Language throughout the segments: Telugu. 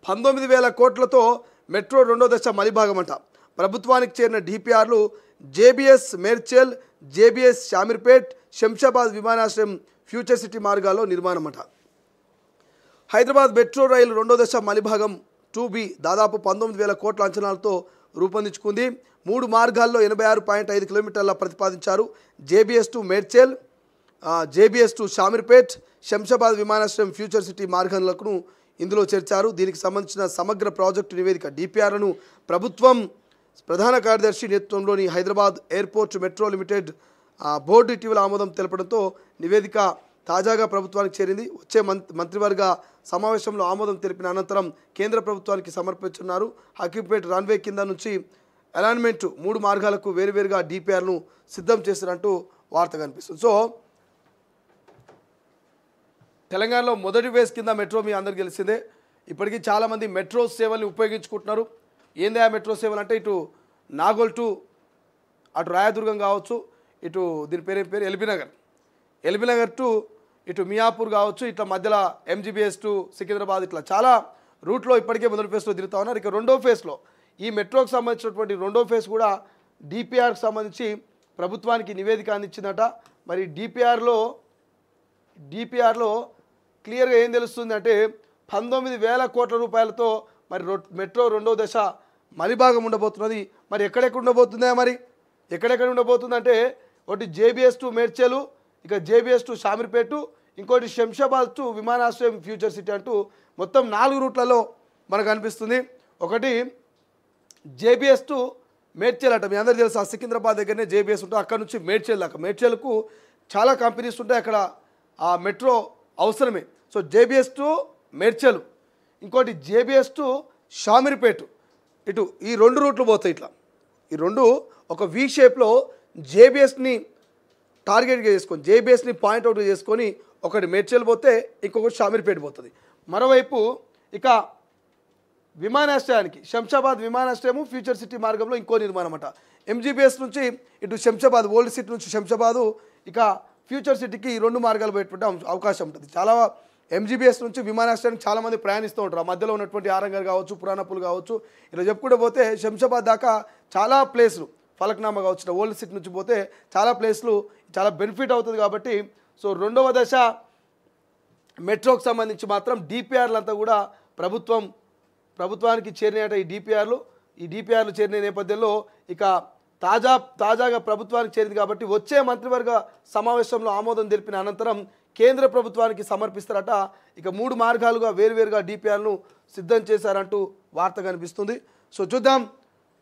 19,000 కోట్లతో మెట్రో రెండో దశ మలిభాగమంట. ప్రభుత్వానికి చేరిన డిపిఆర్లు జేబీఎస్ మేడ్చల్, జేబీఎస్ షామీర్పేట్, శంషాబాద్ విమానాశ్రయం, ఫ్యూచర్ సిటీ మార్గాల్లో నిర్మాణమట. హైదరాబాద్ మెట్రో రైలు రెండో దశ మలిభాగం 2B దాదాపు 19,000 కోట్ల అంచనాలతో రూపొందించుకుంది. 3 మార్గాల్లో 86.5 కిలోమీటర్ల ప్రతిపాదించారు. JBS to Medchal, JBS to Shamirpet, Shamshabad విమానాశ్రయం, ఫ్యూచర్ సిటీ మార్గాలను ఇందులో చేర్చారు. దీనికి సంబంధించిన సమగ్ర ప్రాజెక్టు నివేదిక డిపిఆర్లను ప్రభుత్వం ప్రధాన కార్యదర్శి నేతృత్వంలోని Hyderabad airport metro limited board ఇటీవల ఆమోదం తెలపడంతో నివేదిక తాజాగా ప్రభుత్వానికి చేరింది. వచ్చే మంత్రివర్గ సమావేశంలో ఆమోదం తెలిపిన అనంతరం కేంద్ర ప్రభుత్వానికి సమర్పించున్నారు. హకీంపేట్ రన్వే కింద నుంచి అలైన్మెంట్ 3 మార్గాలకు వేరువేరుగా డిపిఆర్ను సిద్ధం చేసినట్టు వార్త కనిపిస్తుంది. సో తెలంగాణలో మొదటి ఫేజ్ కింద మెట్రో మీ అందరికీ తెలిసిందే. ఇప్పటికీ చాలామంది మెట్రో సేవల్ని ఉపయోగించుకుంటున్నారు. ఏంది ఆ మెట్రో సేవలు అంటే ఇటు నాగోల్ టు అటు రాయదుర్గం కావచ్చు, ఇటు దీని పేరు ఎల్బీ నగర్ టు ఇటు మియాపూర్ కావచ్చు, ఇట్లా మధ్యలో ఎంజీబీఎస్ టు సికింద్రాబాద్, ఇట్లా చాలా రూట్లో ఇప్పటికే మొదటి ఫేజ్లో తిరుగుతూ ఉన్నారు. ఇక రెండో ఫేజ్లో ఈ మెట్రోకి సంబంధించినటువంటి రెండో ఫేజ్ కూడా డిపిఆర్కి సంబంధించి ప్రభుత్వానికి నివేదిక అందించిందట. మరి డిపిఆర్లో క్లియర్గా ఏం తెలుస్తుంది అంటే 19,000 కోట్ల రూపాయలతో మరి మెట్రో రెండో దశ మలిభాగం ఉండబోతున్నది. మరి ఎక్కడెక్కడ ఉండబోతుందా, మరి ఎక్కడెక్కడ ఉండబోతుందంటే ఒకటి జేబీఎస్ టు మేడ్చలు, ఇక జేబీఎస్ టు షామీర్పేట, ఇంకోటి శంషాబాద్ టు విమానాశ్రయం, ఫ్యూచర్ సిటీ అంటూ మొత్తం 4 రూట్లలో మనకు అనిపిస్తుంది. ఒకటి జేబీఎస్ టు మేడ్చల్ అట. మీ అందరికీ తెలుసు సికింద్రాబాద్ దగ్గరనే జేబీఎస్ ఉంటుంది. అక్కడ నుంచి మేడ్చల్ దాకా, మేడ్చల్కు చాలా కంపెనీస్ ఉంటాయి, అక్కడ ఆ మెట్రో అవసరమే. సో జేబీఎస్ టు మేడ్చల్, ఇంకోటి జేబీఎస్ టు షామీర్పేట, ఇటు ఈ 2 రూట్లు పోతాయి. ఇట్లా ఈ 2 ఒక వి షేప్లో జేబీఎస్ని టార్గెట్గా చేసుకొని, జేబీఎస్ని పాయింట్అవుట్ చేసుకొని ఒకటి మేడ్చల్ పోతే ఇంకొకటి షామీర్పేట పోతుంది. మరోవైపు ఇక విమానాశ్రయానికి శంషాబాద్ విమానాశ్రయము, ఫ్యూచర్ సిటీ మార్గంలో ఇంకో నిర్మాణం అట. ఎంజీబీఎస్ నుంచి ఇటు శంషాబాద్ ఓల్డ్ సిటీ నుంచి శంషాబాదు, ఇక ఫ్యూచర్ సిటీకి 2 మార్గాలు పోయేటువంటి అవకాశం ఉంటుంది. చాలా ఎంజీబీఎస్ నుంచి విమానాశ్రయానికి చాలామంది ప్రయాణిస్తూ ఉంటారు. ఆ మధ్యలో ఉన్నటువంటి ఆరంగల్ కావచ్చు, పురాణపుల్ కావచ్చు, ఇలా చెప్పుకుంటూ పోతే శంషాబాద్ దాకా చాలా ప్లేస్లు, ఫలక్నామా కావచ్చు, ఓల్డ్ సిటీ నుంచి పోతే చాలా ప్లేస్లు చాలా బెనిఫిట్ అవుతుంది. కాబట్టి సో రెండవ దశ మెట్రోకి సంబంధించి మాత్రం డిపిఆర్లంతా కూడా ప్రభుత్వానికి చేరినట. ఈ డిపిఆర్లు చేరిన నేపథ్యంలో ఇక తాజాగా ప్రభుత్వానికి చేరింది కాబట్టి వచ్చే మంత్రివర్గ సమావేశంలో ఆమోదం తెలిపిన అనంతరం కేంద్ర ప్రభుత్వానికి సమర్పిస్తారట. ఇక 3 మార్గాలుగా వేరువేరుగా డిపిఆర్ను సిద్ధం చేశారంటూ వార్త కనిపిస్తుంది. సో చూద్దాం,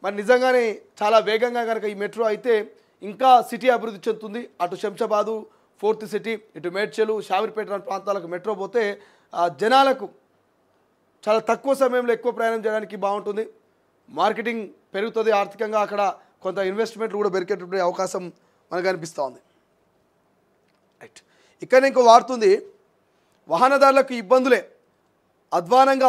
మరి నిజంగానే చాలా వేగంగా కనుక ఈ మెట్రో అయితే ఇంకా సిటీ అభివృద్ధి చెందుతుంది. అటు శంషాబాదు 4th సిటీ, ఇటు మేడ్చలు, షామీర్పేట ప్రాంతాలకు మెట్రో పోతే జనాలకు చాలా తక్కువ సమయంలో ఎక్కువ ప్రయాణం చేయడానికి బాగుంటుంది. మార్కెటింగ్ పెరుగుతుంది, ఆర్థికంగా అక్కడ కొంత ఇన్వెస్ట్మెంట్లు కూడా పెరిగేటటువంటి అవకాశం మనకు అనిపిస్తూ ఉంది. రైట్, ఇక్కడ ఇంకో వార్త ఉంది. వాహనదారులకు ఇబ్బందులే అధ్వానంగా